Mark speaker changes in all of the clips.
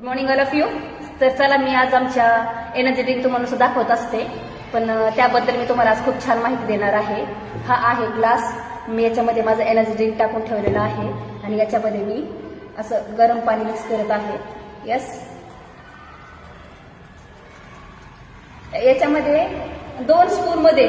Speaker 1: Morning all of you. तर चला, मी आज आमच्या एनर्जी ड्रिंक तुम्हाला सुद्धा दाखवत असते, पण त्याबद्दल मी तुम्हाला आज खूप छान माहिती देणार आहे. हा आहे ग्लास. मी याच्यामध्ये माझं एनर्जी ड्रिंक टाकून ठेवलेलं आहे आणि याच्यामध्ये मी असं गरम पाणी मिक्स करत आहे. यस, याच्यामध्ये 2 स्पूनमध्ये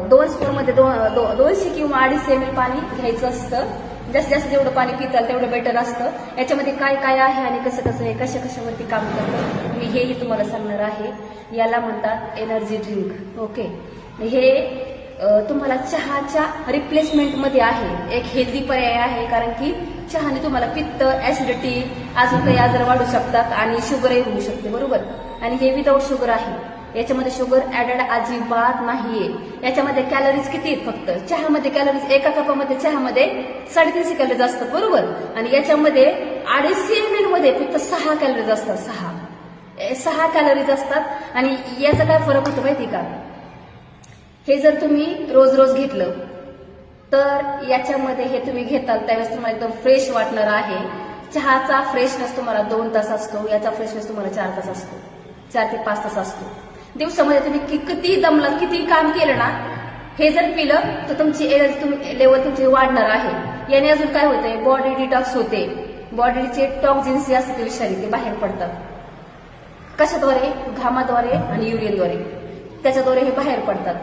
Speaker 1: 200 किंवा 250 ml पाणी घ्यायचं असतं. जास्तीत जास्त जेवढं पाणी पिताल तेवढं बेटर असतं. याच्यामध्ये काय काय आहे आणि कसं कसं हे कशावरती काम करतं मी हेही तुम्हाला सांगणार आहे. याला म्हणतात एनर्जी ड्रिंक. ओके, हे तुम्हाला चहाच्या रिप्लेसमेंटमध्ये आहे. एक हेल्दी पर्याय आहे, कारण की चहाने तुम्हाला पित्त, ऍसिडिटी, अजून काही आजार वाढू शकतात आणि शुगरही होऊ शकते, बरोबर. आणि हे विदाऊट शुगर आहे. याच्यामध्ये शुगर ऍडेड अजिबात नाहीये. याच्यामध्ये कॅलरीज किती आहेत? फक्त चहामध्ये कॅलरीज, एका कपामध्ये चहामध्ये 350 कॅलरीज असतात, बरोबर. आणि याच्यामध्ये 250 ml मध्ये फक्त 6 कॅलरीज असतात. 6 कॅलरीज असतात. आणि याचा काय फरक होतो माहिती का? हे जर तुम्ही रोज रोज घेतलं तर याच्यामध्ये हे तुम्ही घेताल त्यावेळेस तुम्हाला एकदम फ्रेश वाटणार आहे. चहाचा फ्रेशनेस तुम्हाला 2 तास असतो, याचा फ्रेशनेस तुम्हाला 4 तास असतो, 4 ते 5 तास असतो. दिवसामध्ये तुम्ही किती दमलात, किती काम केलं ना, हे जर पिलं तर तुमची एनर्जी लेवल तुमची वाढणार आहे. याने अजून काय होतंय? बॉडी डिटॉक्स होते. बॉडीचे टॉक्झिन्स जे असतात ते विषारी ते बाहेर पडतात. कशाद्वारे? घामाद्वारे आणि युरिनद्वारे, त्याच्याद्वारे हे बाहेर पडतात.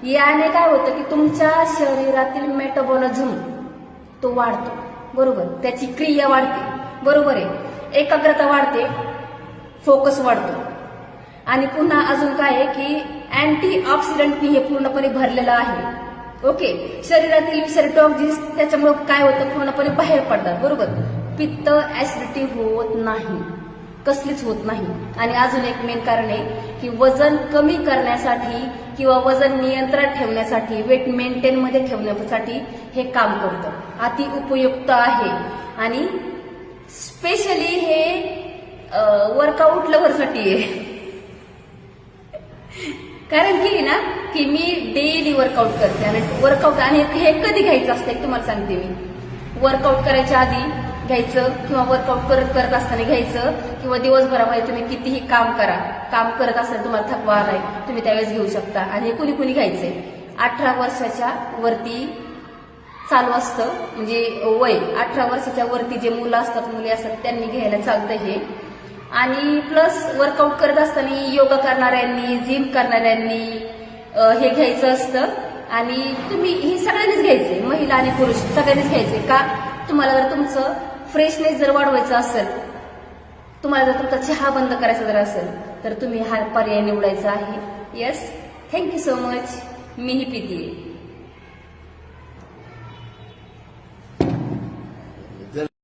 Speaker 1: याने काय होतं की तुमच्या शरीरातील मेटाबॉलिझम तो वाढतो, बरोबर. त्याची क्रिया वाढते, बरोबर आहे. एकाग्रता वाढते, फोकस वाढतो. आणि पुन्हा अजून काय आहे की अँटी ऑक्सिडंटनी हे पूर्णपणे भरलेलं आहे. ओके, शरीरातील विषारी टॉक्झिन्स त्याच्यामुळे काय होतं? पूर्णपणे बाहेर पडतात, बरोबर. पित्त, ऍसिडिटी होत नाही, कसलीच होत नाही. आणि अजून एक मेन कारण आहे की वजन कमी करण्यासाठी किंवा वजन नियंत्रणात ठेवण्यासाठी, वेट मेंटेन मध्ये ठेवण्यासाठी हे काम करतं. अति उपयुक्त आहे. आणि स्पेशली हे वर्कआउट लव्हरसाठी आहे. कारण की ना की मी डेली वर्कआउट करते आणि वर्कआउट, आणि हे कधी घ्यायचं असतं तुम्हाला सांगते मी. वर्कआउट करायच्या आधी घ्यायचं किंवा वर्कआउट करत असताना घ्यायचं, किंवा दिवसभरामध्ये तुम्ही कितीही काम करत असताना तुम्हाला थकवा आलाय तुम्ही त्यावेळेस घेऊ शकता. आणि हे कुणी घ्यायचंय? 18 वर्षाच्या वरती चालू असतं, म्हणजे वय 18 वर्षाच्या वरती जे मुलं असतात, मुली असतात, त्यांनी घ्यायला चालतं हे. आणि प्लस वर्कआउट करत असताना योगा करणाऱ्यांनी, जिम करणाऱ्यांनी हे घ्यायचं असतं. आणि तुम्ही हे सगळ्यांनीच घ्यायचंय, महिला आणि पुरुष सगळ्यांनीच घ्यायचंय. का? तुम्हाला जर तुमचं फ्रेशनेस जर वाढवायचं असेल, तुम्हाला जर तुमचा चहा बंद करायचा जर असेल, तर तुम्ही हा पर्याय निवडायचा आहे. Yes, thank you so much. मीही पितीये.